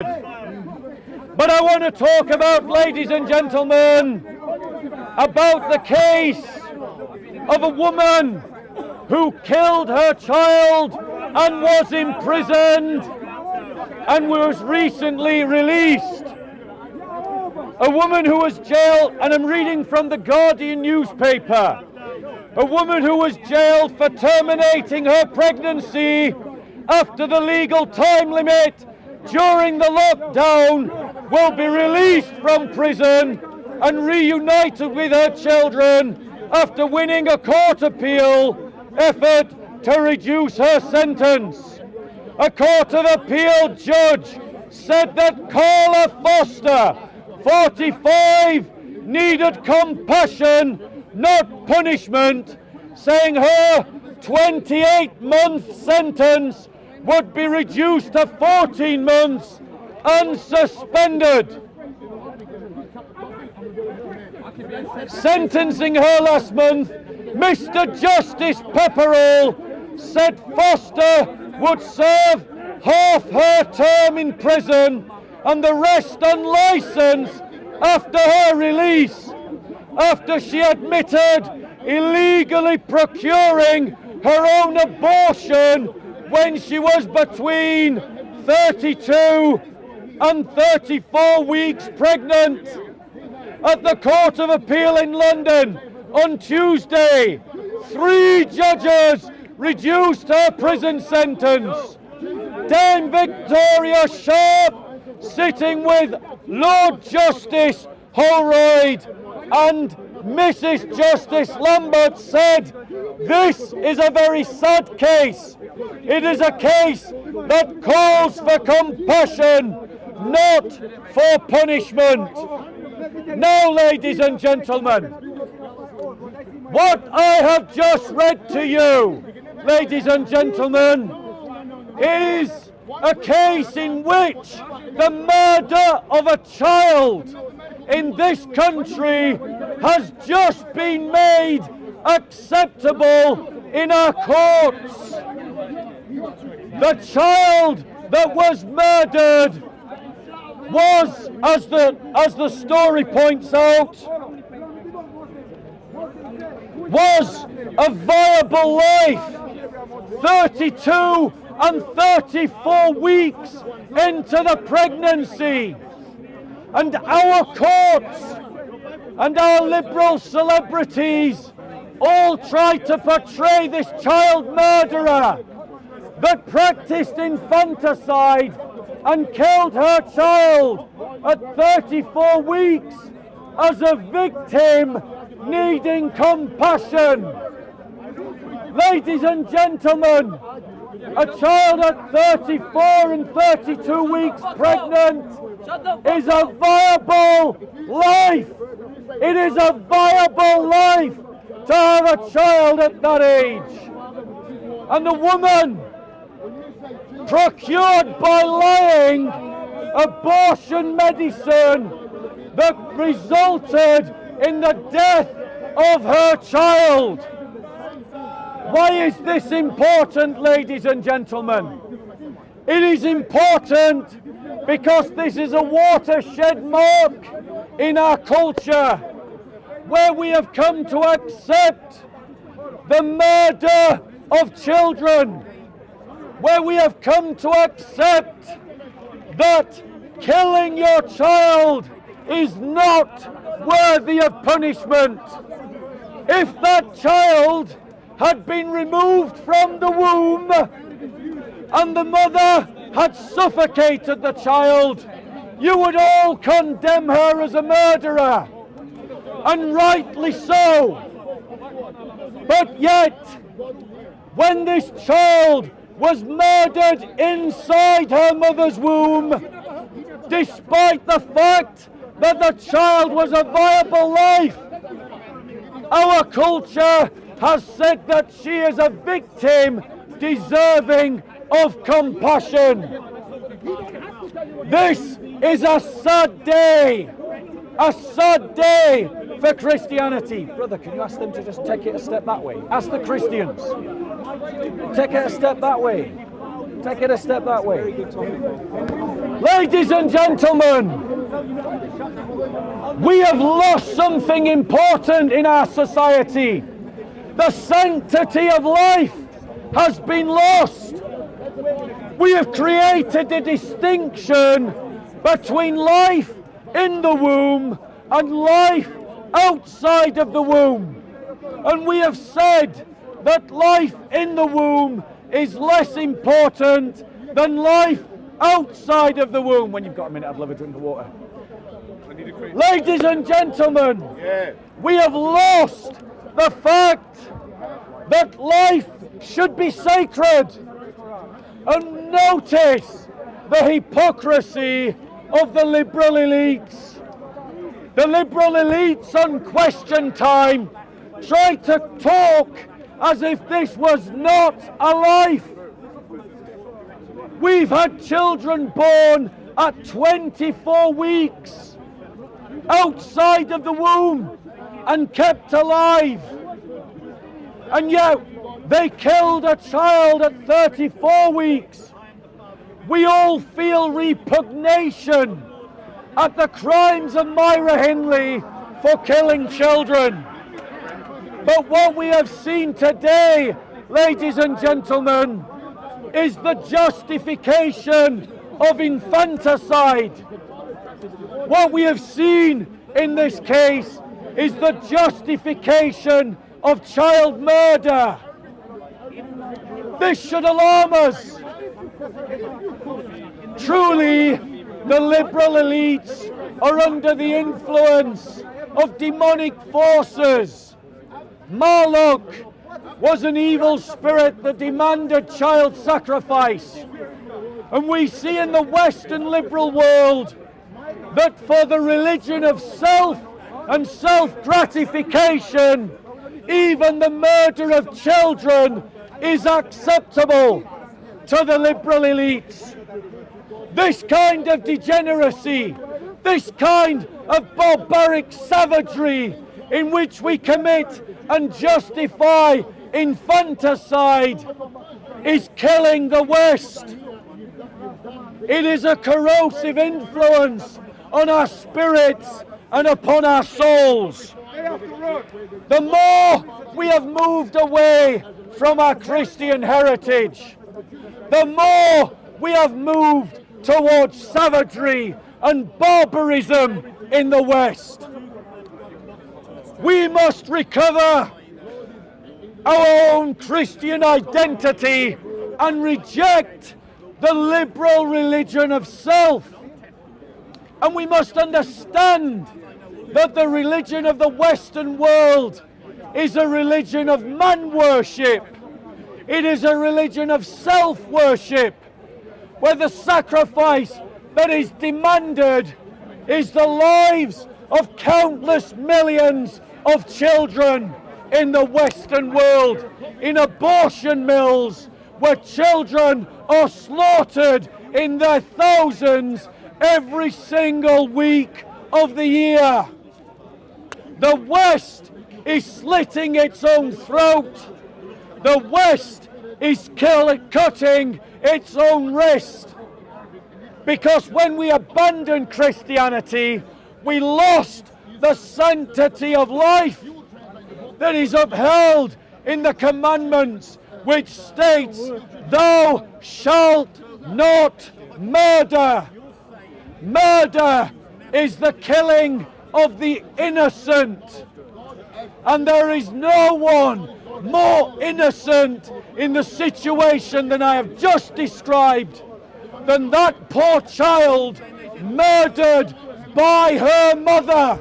But I want to talk about, ladies and gentlemen, about the case of a woman who killed her child and was imprisoned and was recently released. A woman who was jailed, and I'm reading from the Guardian newspaper, a woman who was jailed for terminating her pregnancy after the legal time limit during the lockdown will be released from prison and reunited with her children after winning a court appeal effort to reduce her sentence. A Court of Appeal judge said that Carla Foster, 45, needed compassion, not punishment, saying her 28-month sentence would be reduced to 14 months and suspended. Sentencing her last month, Mr. Justice Pepperell said Foster would serve half her term in prison and the rest on licence after her release, after she admitted illegally procuring her own abortion when she was between 32 and 34 weeks pregnant. At the Court of Appeal in London on Tuesday, 3 judges reduced her prison sentence. Dame Victoria Sharp, sitting with Lord Justice Holroyd and Mrs. Justice Lambert, said, "This is a very sad case. It is a case that calls for compassion, not for punishment." Now, ladies and gentlemen, what I have just read to you, ladies and gentlemen, is a case in which the murder of a child in this country has just been made acceptable in our courts. The child that was murdered was, as the story points out, was a viable life 32 and 34 weeks into the pregnancy. And our courts and our liberal celebrities all try to portray this child murderer that practiced infanticide and killed her child at 34 weeks as a victim needing compassion. Ladies and gentlemen, a child at 34 and 32 weeks pregnant is a viable life. It is a viable life to have a child at that age. And the woman procured by lying abortion medicine that resulted in the death of her child. Why is this important, ladies and gentlemen? It is important because this is a watershed mark in our culture where we have come to accept the murder of children, where we have come to accept that killing your child is not worthy of punishment. If that child had been removed from the womb and the mother had suffocated the child, you would all condemn her as a murderer, and rightly so. But yet, when this child was murdered inside her mother's womb, despite the fact that the child was a viable life, our culture has said that she is a victim deserving of compassion. This is a sad day for Christianity. Brother, can you ask them to just take it a step that way? Ask the Christians. Take it a step that way. Take it a step that way. Ladies and gentlemen, we have lost something important in our society. The sanctity of life has been lost. We have created a distinction between life in the womb and life outside of the womb. And we have said that life in the womb is less important than life outside of the womb. When you've got a minute, I'd love a drink of water. Ladies and gentlemen, we have lost the fact that life should be sacred. And notice the hypocrisy of the liberal elites. The liberal elites on Question Time try to talk as if this was not a life. We've had children born at 24 weeks outside of the womb and kept alive. And yet they killed a child at 34 weeks. We all feel repugnation at the crimes of Myra Hindley for killing children. But what we have seen today, ladies and gentlemen, is the justification of infanticide. What we have seen in this case is the justification of child murder. This should alarm us. Truly, the liberal elites are under the influence of demonic forces. Marduk was an evil spirit that demanded child sacrifice. And we see in the Western liberal world that for the religion of self and self-gratification, even the murder of children is acceptable to the liberal elites. This kind of degeneracy, this kind of barbaric savagery in which we commit and justify infanticide is killing the West. It is a corrosive influence on our spirits and upon our souls. The more we have moved away from our Christian heritage, the more we have moved towards savagery and barbarism in the West. We must recover our own Christian identity and reject the liberal religion of self. And we must understand that the religion of the Western world is a religion of man worship. It is a religion of self-worship, where the sacrifice that is demanded is the lives of countless millions of children in the Western world, in abortion mills, where children are slaughtered in their thousands every single week of the year. The West is slitting its own throat. The West is cutting its own wrist. Because when we abandoned Christianity, we lost the sanctity of life that is upheld in the commandments, which states, "Thou shalt not murder." Murder is the killing of the innocent. And there is no one more innocent in the situation than I have just described than that poor child murdered by her mother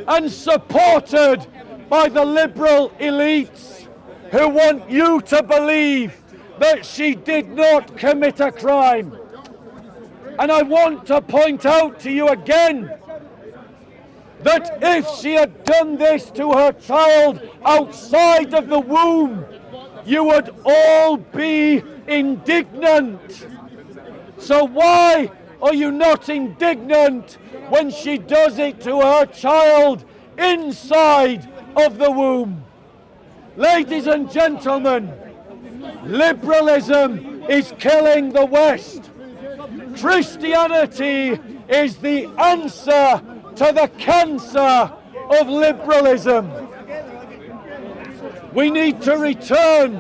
and supported by the liberal elites who want you to believe that she did not commit a crime. And I want to point out to you again that if she had done this to her child outside of the womb, you would all be indignant. So why are you not indignant when she does it to her child inside of the womb? Ladies and gentlemen, liberalism is killing the West. Christianity is the answer to the cancer of liberalism. We need to return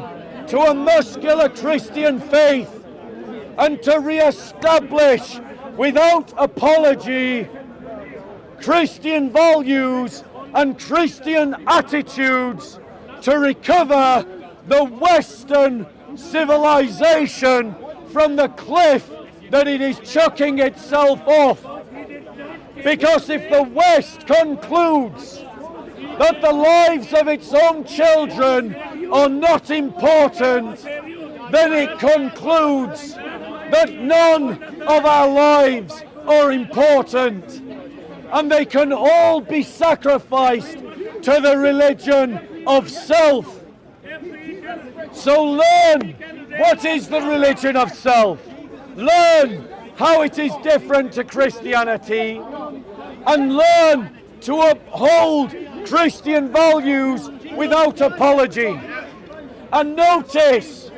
to a muscular Christian faith and to re-establish, without apology, Christian values and Christian attitudes to recover the Western civilization from the cliff that it is chucking itself off. Because if the West concludes that the lives of its own children are not important, then it concludes that none of our lives are important, and they can all be sacrificed to the religion of self. So learn what is the religion of self. Learn how it is different to Christianity, and learn to uphold Christian values without apology. And notice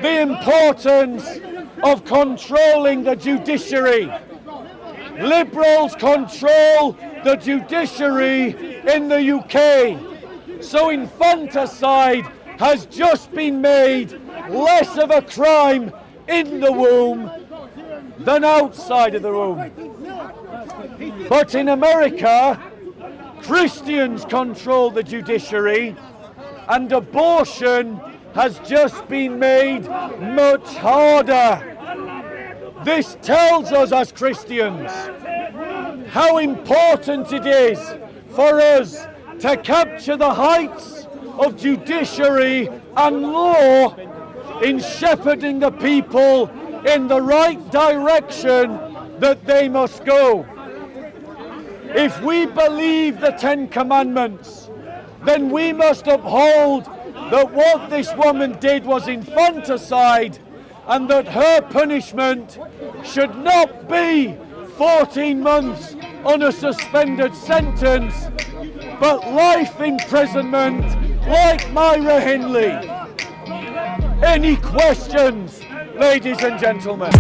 the importance of controlling the judiciary. Liberals control the judiciary in the UK. So infanticide has just been made less of a crime in the womb than outside of the womb. But in America, Christians control the judiciary, and abortion has just been made much harder. This tells us as Christians how important it is for us to capture the heights of judiciary and law in shepherding the people in the right direction that they must go. If we believe the Ten Commandments, then we must uphold that what this woman did was infanticide, and that her punishment should not be 14 months on a suspended sentence, but life imprisonment like Myra Hindley. Any questions, ladies and gentlemen?